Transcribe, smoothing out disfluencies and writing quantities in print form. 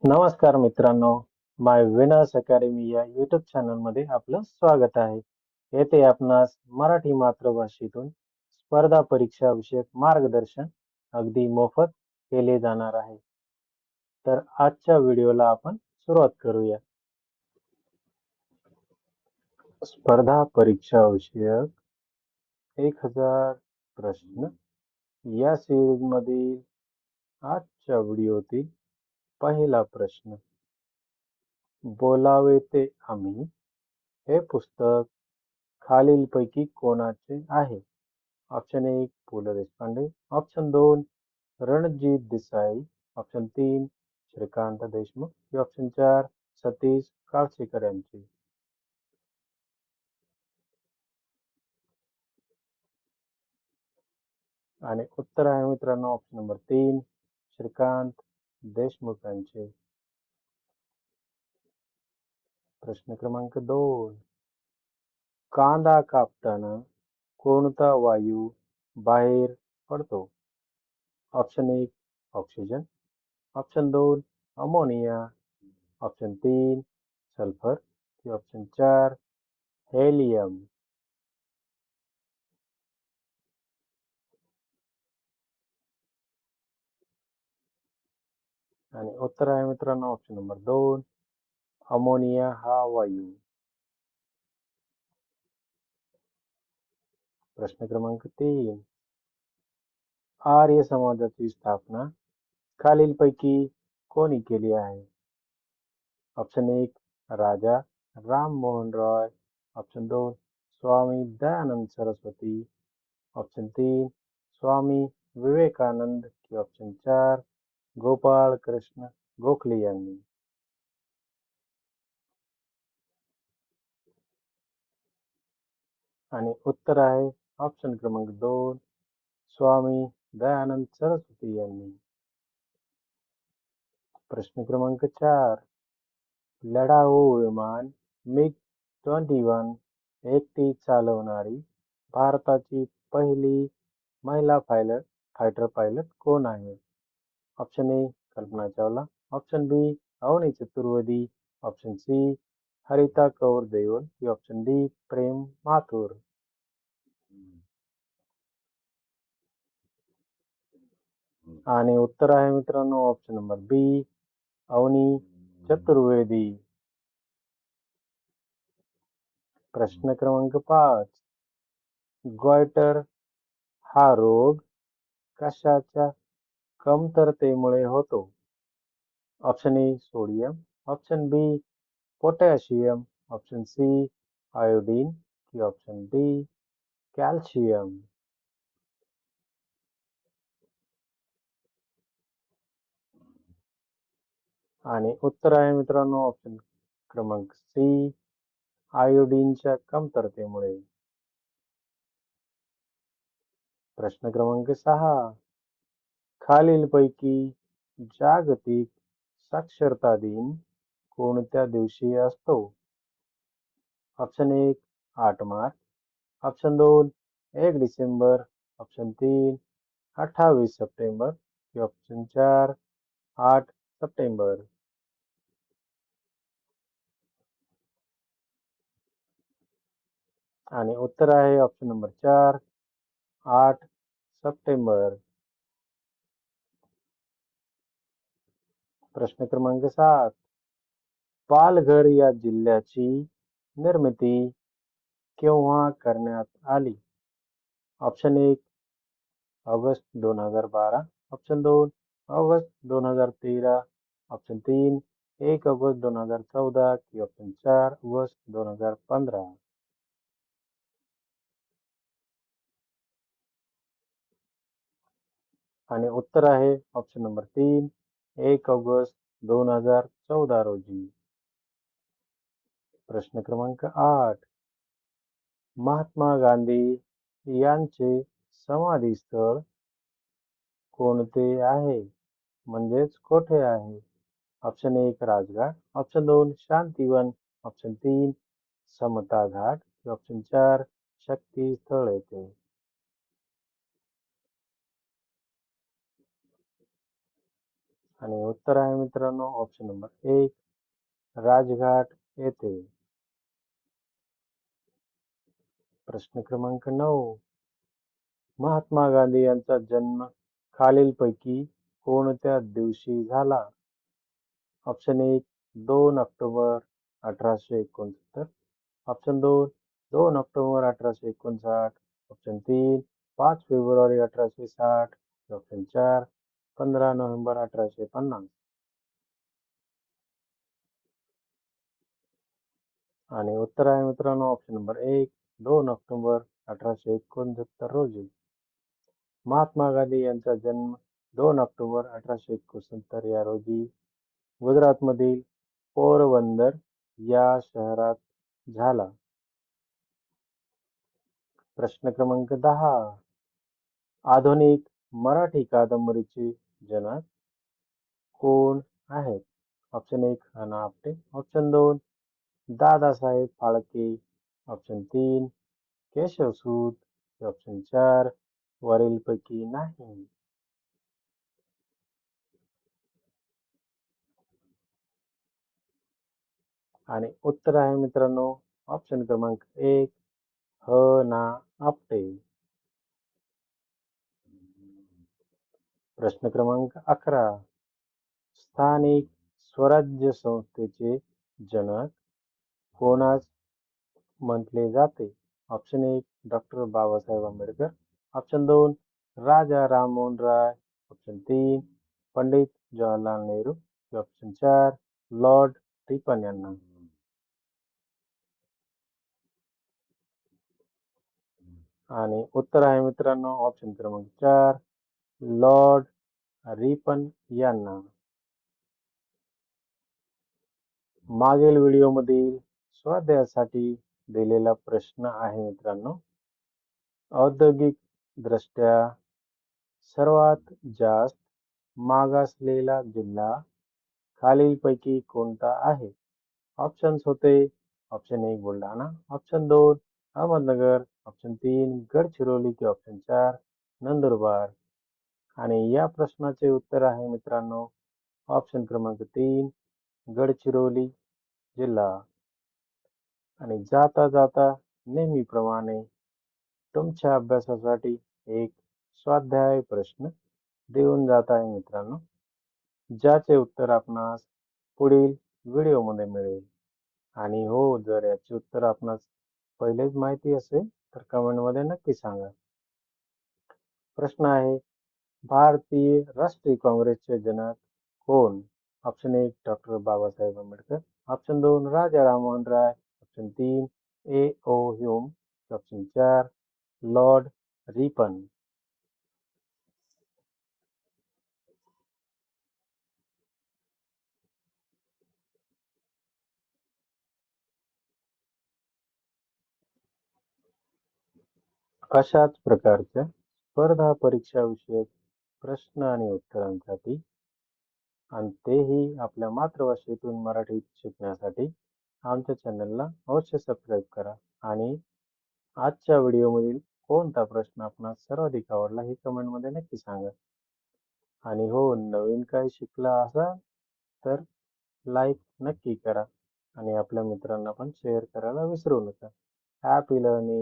नमस्कार मित्रांनो, माय winners academy या यूट्यूब चॅनलमध्ये आपलं स्वागत आहे. येथे आपणास मराठी मातृभाषेतून स्पर्धा परीक्षा विषयक मार्गदर्शन अगदी मोफत केले जाणार आहे. तर आजच्या व्हिडिओला आपण सुरुवात करूया. स्पर्धा परीक्षा विषयक 1000 प्रश्न या सिरीजमधील आजच्या व्हिडिओतील पहिला प्रश्न. बोलावे ते आम्ही हे पुस्तक खालीलपैकी कोणाचे आहे? Option 1 Pu La Deshpande, option 2 Ranjit Desai, option 3 Shrikant Deshmukh, option 4 Satish Kalsekar यांचे. आणि उत्तर आहे मित्रांनो ऑप्शन नंबर 3 श्रीकांत देशमुख यांचे. प्रश्न क्रमांक 2. कांदा कापताना कोणता वायू बाहेर पडतो? Option 1 oxygen, option 2 ammonia, option 3 sulphur, option 4 helium. आणि उत्तर आहे मित्रांनो ऑप्शन नंबर 2 अमोनिया हा वायू. प्रश्न क्रमांक 3. आर्य समाजाची स्थापना खालीलपैकी कोणी केली आहे? Option 1 Raja Rammohan Roy, option 2 Swami Dayanand Saraswati, option 3 Swami Vivekananda, option 4 Gopal Krishna Gokhale यांनी. आणि उत्तर आहे ऑप्शन क्रमांक 2 स्वामी दयानंद सरस्वती यांनी. प्रश्न क्रमांक 4. लढाऊ विमान मिग-21 एकटी चालवणारी भारताची पहिली महिला फायटर पायलट कोण आहे? Option A Kalpana Chawla, option B Avani Chaturvedi, option C Harita Kaur Deol, option D Prem Mathur. आणि उत्तर आहे मित्रांनो option number B Avani Chaturvedi. प्रश्न क्रमांक 5. गॉइटर हा रोग कशाच्या कमतरतेमुळे होतो? Option A sodium, option B potassium, option C iodine, की ऑप्शन डी कॅल्शियम. आणि उत्तर आहे मित्रांनो ऑप्शन क्रमांक सी आयोडीनच्या कमतरतेमुळे. प्रश्न क्रमांक 6. खालीलपैकी जागतिक साक्षरता दिन कोणत्या दिवशी असतो? Option 1 8 March, option 2 1 December, option 3 28 September, option 4 8 September. आणि उत्तर आहे ऑप्शन नंबर 4 8 सप्टेंबर. प्रश्न क्रमांक 7. पालघर या जिल्ह्याची निर्मिती केव्हा करण्यात आली? Option 1 August 2012, option 2 August 2013, option 3 1 August 2014, की ऑप्शन 4 ऑगस्ट 2015. आणि उत्तर आहे ऑप्शन नंबर 3 1 ऑगस्ट 2014 रोजी. प्रश्न क्रमांक 8. महात्मा गांधी यांचे समाधीस्थळ कोणते आहे? म्हणजेच कोठे आहे? Option 1 Rajghat, option 2 Shantivan, option 3 समता घाट, ऑप्शन 4 शक्ती स्थळ येथे. आणि उत्तर आहे मित्रांनो ऑप्शन नंबर 1 राजघाट येथे. प्रश्न क्रमांक 9 महात्मा गांधी यांचा जन्म खालीलपैकी कोणत्या दिवशी झाला? Option 1 2 October 1869, option 2 2 October 1859, option 3 5 February 1860, option 4 15 November 1850. आणि उत्तर आहे मित्रांनो ऑप्शन नंबर 1 2 ऑक्टोबर 1869 रोजी. महात्मा गांधी यांचा जन्म 2 ऑक्टोबर 1869 या रोजी गुजरातमधील पोरबंदर या शहरात झाला. प्रश्न क्रमांक 10 आधुनिक मराठी कादंबरीचे जनक कोण आहेत? ऑप्शन 1 ह. ना. Apte, option 2 Dadasaheb Phalke, option 3 Keshavsut, option 4 वरीलपैकी नाही. आणि उत्तर आहे मित्रांनो ऑप्शन क्रमांक 1 ह. ना. आपटे. प्रश्न क्रमांक 11 स्थानिक स्वराज्य संस्थेचे जनक कोणास म्हटले जाते? Option 1 doctor Babasaheb Ambedkar, option 2 Raja Rammohan Roy, option 3 Pandit Jawaharlal Nehru, option 4 Lord Ripon यांना. आणि उत्तर आहे मित्रांनो ऑप्शन क्रमांक 4 लॉर्ड रिपन यांना. मागील व्हिडिओमधील स्वाध्यायासाठी दिलेला प्रश्न आहे मित्रांनो औद्योगिक दृष्ट्या सर्वात जास्त मागासलेला जिल्हा खालीलपैकी कोणता आहे? ऑप्शन्स होते option 1 Buldhana, option 2 Ahmednagar, option 3 Gadchiroli की ऑप्शन 4 नंदुरबार. आणि या प्रश्नाचे उत्तर आहे मित्रांनो ऑप्शन क्रमांक 3 गडचिरोली जिल्हा. आणि जाता जाता नेहमीप्रमाणे तुमच्या अभ्यासासाठी एक स्वाध्याय प्रश्न देऊन जात आहे मित्रांनो, ज्याचे उत्तर आपणास पुढील व्हिडिओमध्ये मिळेल. आणि हो, जर याचे उत्तर आपणास पहिलेच माहिती असेल तर कमेंटमध्ये नक्की सांगा. प्रश्न आहे भारतीय राष्ट्रीय काँग्रेसचे जनक कोण? Option 1 doctor Babasaheb Ambedkar, option 2 Raja Rammohan Roy, option 3 A. O. Hume, option 4 Lord Ripon. अशाच प्रकारच्या स्पर्धा परीक्षा विषयक प्रश्न आणि उत्तरांसाठी आणि तेही आपल्या मातृभाषेतून मराठीत शिकण्यासाठी आमच्या चॅनलला अवश्य सबस्क्राईब करा. आणि आजच्या व्हिडिओमधील कोणता प्रश्न आपणास सर्वाधिक आवडला हे कमेंटमध्ये नक्की सांगा. आणि हो, नवीन काही शिकला असाल तर लाईक नक्की करा आणि आपल्या मित्रांना पण शेअर करायला विसरू नका. Happy learning.